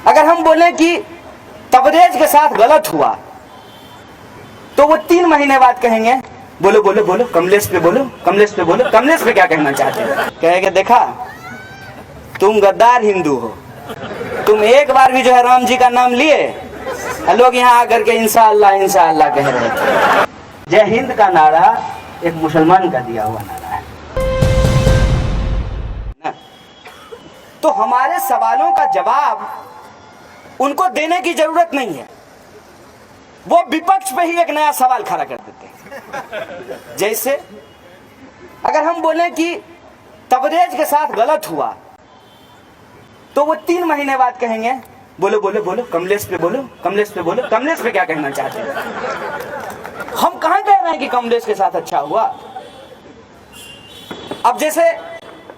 अगर हम बोले कि तबरेज के साथ गलत हुआ तो वो 3 महीने बाद कहेंगे बोलो बोलो बोलो कमलेश पे बोलो, कमलेश पे बोलो, कमलेश पे क्या कहना चाहते हो? कहेंगे देखा तुम गद्दार हिंदू हो, तुम एक बार भी जो है राम जी का नाम लिए, लोग यहाँ आकर के इंशाअल्लाह इंशाअल्लाह कह रहे थे। जय हिंद का नारा एक मुसलमान का दिया हुआ नारा है ना? तो हमारे सवालों का जवाब उनको देने की जरूरत नहीं है, वो विपक्ष पे ही एक नया सवाल खड़ा कर देते हैं। जैसे अगर हम बोले कि तबरेज के साथ गलत हुआ तो वो 3 महीने बाद कहेंगे बोलो बोलो बोलो कमलेश पे बोलो, कमलेश पे बोलो, कमलेश पे क्या कहना चाहते हैं? हम कहां कह रहे हैं कि कमलेश के साथ अच्छा हुआ? अब जैसे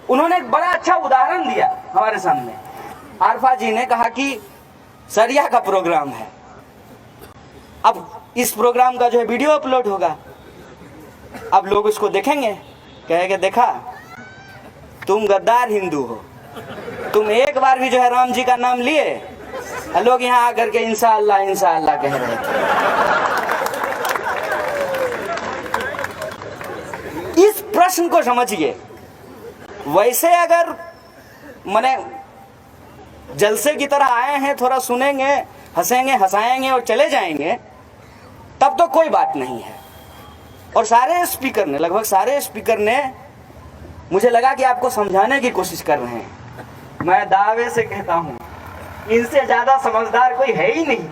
उन्होंने एक बड़ा अच्छा उदाहरण दिया हमारे सामने, आरफा जी ने कहा कि सरिया का प्रोग्राम है, अब इस प्रोग्राम का जो है वीडियो अपलोड होगा, अब लोग उसको देखेंगे, कहेंगे देखा तुम गद्दार हिंदू हो, तुम एक बार भी जो है राम जी का नाम लिए, लोग यहाँ आकर के इंशाअल्लाह इंशाअल्लाह कह रहे थे। इस प्रश्न को समझिए। वैसे अगर माने जलसे की तरह आए हैं, थोड़ा सुनेंगे, हंसेंगे, हंसाएंगे और चले जाएंगे, तब तो कोई बात नहीं है। और सारे स्पीकर ने, लगभग सारे स्पीकर ने, मुझे लगा कि आपको समझाने की कोशिश कर रहे हैं। मैं दावे से कहता हूं इनसे ज्यादा समझदार कोई है ही नहीं।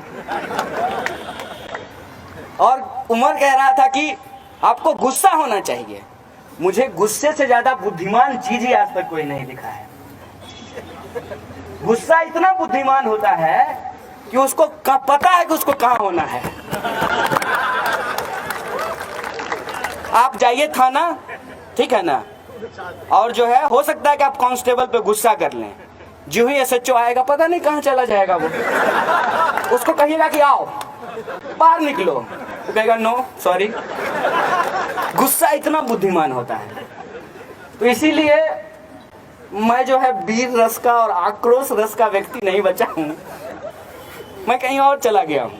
और उमर कह रहा था कि आपको गुस्सा होना चाहिए, मुझे गुस्से से ज्यादा बुद्धिमान चीज ही आज तक कोई नहीं दिखा है। गुस्सा इतना बुद्धिमान होता है कि उसको पता है कि उसको कहां होना है। आप जाइए थाना, ठीक है ना, और जो है हो सकता है कि आप कांस्टेबल पे गुस्सा कर लें, जो ही एसएचओ आएगा पता नहीं कहां चला जाएगा वो, उसको कहिएगा कि आओ बाहर निकलो, तो कहेगा नो सॉरी। गुस्सा इतना बुद्धिमान होता है। तो इसीलिए मैं जो है वीर रस का और आक्रोश रस का व्यक्ति नहीं बचा हूं, मैं कहीं और चला गया हूं।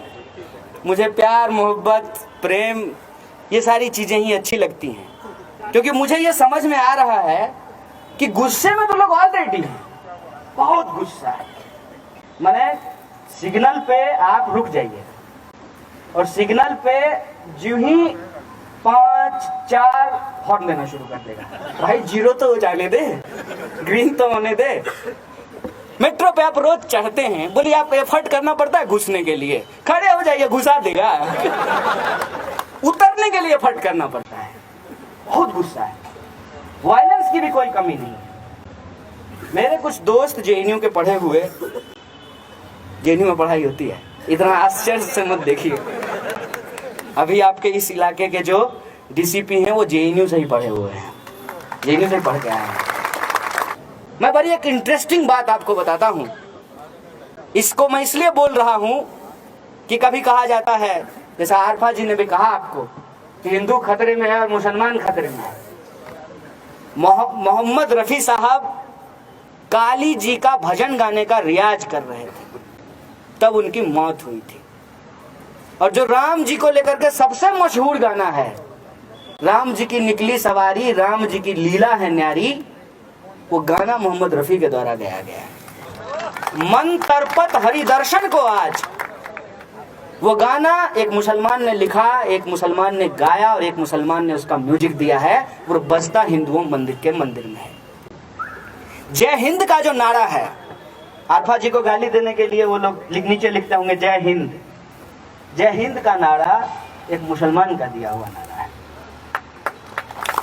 मुझे प्यार, मोहब्बत, प्रेम, ये सारी चीजें ही अच्छी लगती हैं, क्योंकि मुझे ये समझ में आ रहा है कि गुस्से में तो लोग ऑलरेडी हैं, बहुत गुस्सा है। माने सिग्नल पे आप रुक जाइए और सिग्नल पे जो ही 5, 4 हॉर्न देना शुरू कर देगा। भाई 0 तो जाने दे, ग्रीन तो होने दे। मेट्रो पे आप रोज चढ़ते हैं, बोलिए आपको एफर्ट करना पड़ता है घुसने के लिए, खड़े हो जाइए घुसा देगा। उतरने के लिए एफर्ट करना पड़ता है। बहुत गुस्सा है, वायलेंस की भी कोई कमी नहीं है। मेरे कुछ दोस्त जेएनयू के पढ़े हुए, जेएनयू में पढ़ाई होती है, इतना आश्चर्य से मत देखिए, अभी आपके इस इलाके के जो डीसीपी हैं वो जेएनयू से ही पढ़े हुए हैं, जेएनयू से पढ़ के आए हैं। मैं बड़ी एक इंटरेस्टिंग बात आपको बताता हूं, इसको मैं इसलिए बोल रहा हूं कि कभी कहा जाता है, जैसा आरफा जी ने भी कहा आपको, कि हिंदू खतरे में है और मुसलमान खतरे में है। मोहम्मद रफी साहब काली जी का भजन गाने का रियाज कर रहे थे, तब उनकी मौत हुई थी। और जो राम जी को लेकर के सबसे मशहूर गाना है, राम जी की निकली सवारी, राम जी की लीला है न्यारी, वो गाना मोहम्मद रफी के द्वारा गाया गया है। मन तरपत हरि दर्शन को आज, वो गाना एक मुसलमान ने लिखा, एक मुसलमान ने गाया और एक मुसलमान ने उसका म्यूजिक दिया है, वो बजता हिंदुओं के मंदिर में है। जय हिंद का जो नारा है, आरफा जी को गाली देने के लिए वो लोग नीचे लिखते होंगे जय हिंद। जय हिंद का नारा एक मुसलमान का दिया हुआ नारा है।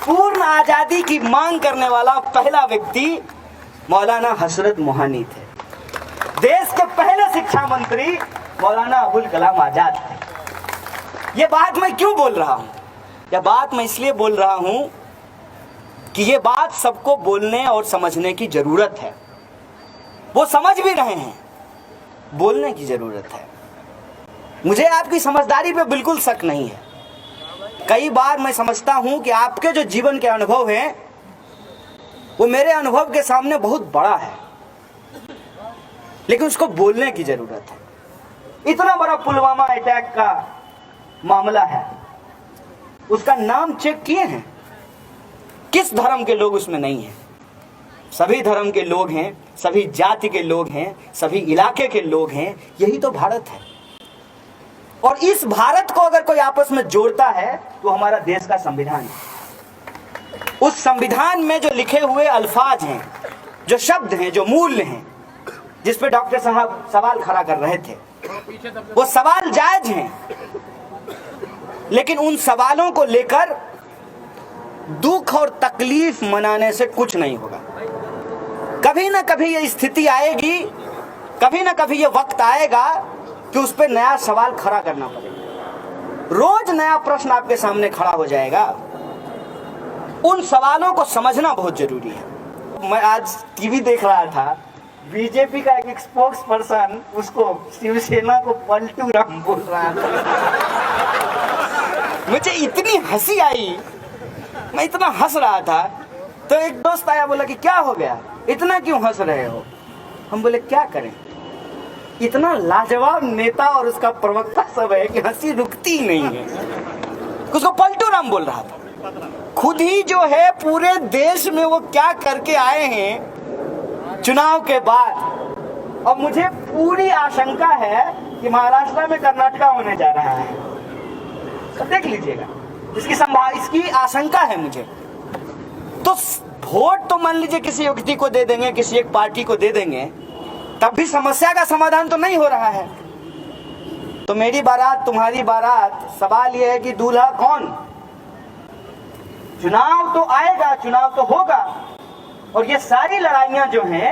पूर्ण आजादी की मांग करने वाला पहला व्यक्ति मौलाना हसरत मोहानी थे। देश के पहले शिक्षा मंत्री मौलाना अबुल कलाम आजाद थे। ये बात मैं क्यों बोल रहा हूं? यह बात मैं इसलिए बोल रहा हूं कि ये बात सबको बोलने और समझने की जरूरत है। वो समझ भी रहे हैं, बोलने की जरूरत है। मुझे आपकी समझदारी पे बिल्कुल शक नहीं है। कई बार मैं समझता हूं कि आपके जो जीवन के अनुभव हैं वो मेरे अनुभव के सामने बहुत बड़ा है। लेकिन उसको बोलने की जरूरत है। इतना बड़ा पुलवामा अटैक का मामला है, उसका नाम चेक किए हैं? किस धर्म के लोग उसमें नहीं हैं? सभी धर्म के लोग हैं, सभी जाति के लोग हैं, सभी इलाके के लोग हैं। यही तो भारत है। और इस भारत को अगर कोई आपस में जोड़ता है तो हमारा देश का संविधान है। उस संविधान में जो लिखे हुए अल्फाज हैं, जो शब्द हैं, जो मूल्य हैं, जिस पे डॉक्टर साहब सवाल खड़ा कर रहे थे, वो सवाल जायज हैं, लेकिन उन सवालों को लेकर दुख और तकलीफ मनाने से कुछ नहीं होगा। कभी ना कभी ये स्थिति आएगी, कभी ना कभी ये वक्त आएगा कि उस पर नया सवाल खड़ा करना पड़ेगा। रोज नया प्रश्न आपके सामने खड़ा हो जाएगा। उन सवालों को समझना बहुत जरूरी है। मैं आज टीवी देख रहा था, बीजेपी का एक स्पोक्स पर्सन उसको शिवसेना को पलटू राम बोल रहा था। मुझे इतनी हंसी आई, मैं इतना हंस रहा था, तो एक दोस्त आया, बोला कि क्या हो गया, इतना क्यों हंस रहे हो? हम बोले क्या करें, इतना लाजवाब नेता और उसका प्रवक्ता सब है कि हंसी रुकती नहीं है। उसको पलटू राम बोल रहा था। खुद ही जो है पूरे देश में वो क्या करके आए हैं चुनाव के बाद, और मुझे पूरी आशंका है कि महाराष्ट्र में कर्नाटका होने जा रहा है। तो देख लीजिएगा, इसकी आशंका है मुझे। तो वोट तो मान लीजिए किसी व्यक्ति को दे देंगे, किसी एक पार्टी को दे देंगे, तब भी समस्या का समाधान तो नहीं हो रहा है। तो मेरी बारात तुम्हारी बारात, सवाल यह है कि दूल्हा कौन? चुनाव तो आएगा, चुनाव तो होगा, और ये सारी लड़ाइयां जो हैं,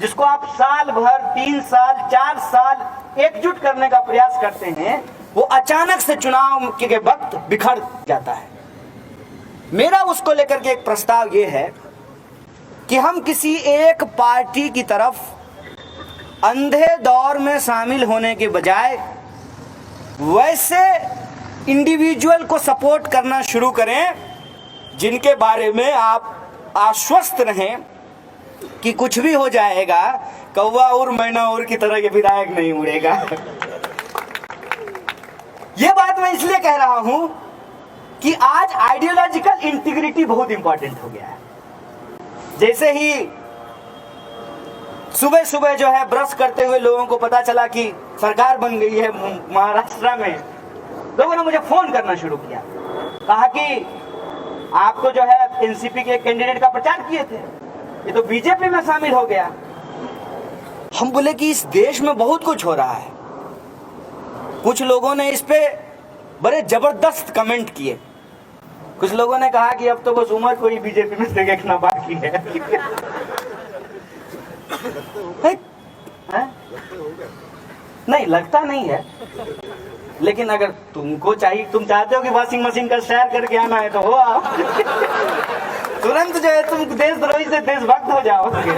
जिसको आप साल भर, 3 साल, 4 साल एकजुट करने का प्रयास करते हैं, वो अचानक से चुनाव के वक्त बिखर जाता है। मेरा उसको लेकर के एक प्रस्ताव ये है कि हम किसी एक पार्टी की तरफ अंधे दौर में शामिल होने के बजाय वैसे इंडिविजुअल को सपोर्ट करना शुरू करें जिनके बारे में आप आश्वस्त रहें कि कुछ भी हो जाएगा, कौवा और मैना और की तरह के विधायक नहीं उड़ेगा। यह बात मैं इसलिए कह रहा हूं कि आज आइडियोलॉजिकल इंटीग्रिटी बहुत इंपॉर्टेंट हो गया है। जैसे ही सुबह सुबह जो है ब्रश करते हुए लोगों को पता चला कि सरकार बन गई है महाराष्ट्र में, लोगों ने मुझे फोन करना शुरू किया, कहा कि आपको जो है एनसीपी के कैंडिडेट का प्रचार किए थे, ये तो बीजेपी में शामिल हो गया। हम बोले कि इस देश में बहुत कुछ हो रहा है। कुछ लोगों ने इस पे बड़े जबरदस्त कमेंट किए। कुछ लोगों ने कहा कि अब तो बस उम्र को ही बीजेपी में से देखना बाकी है। नहीं लगता नहीं है, लेकिन अगर तुमको चाहिए, तुम चाहते हो कि वॉशिंग मशीन का शेयर करके आना है तो हो आओ। तुरंत जो है तुम देशद्रोही से देशभक्त हो जाओगे।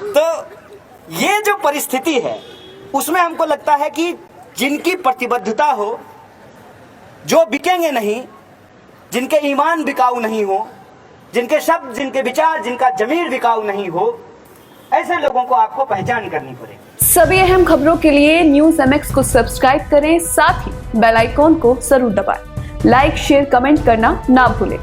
तो ये जो परिस्थिति है उसमें हमको लगता है कि जिनकी प्रतिबद्धता हो, जो बिकेंगे नहीं, जिनके ईमान बिकाऊ नहीं हो, जिनके शब्द, जिनके विचार, जिनका जमीर बिकाऊ नहीं हो, ऐसे लोगों को आपको पहचान करनी पड़ेगी। सभी अहम खबरों के लिए न्यूज़ MX को सब्सक्राइब करें, साथ ही बेल आइकॉन को जरूर दबाएं। लाइक, शेयर, कमेंट करना ना भूलें।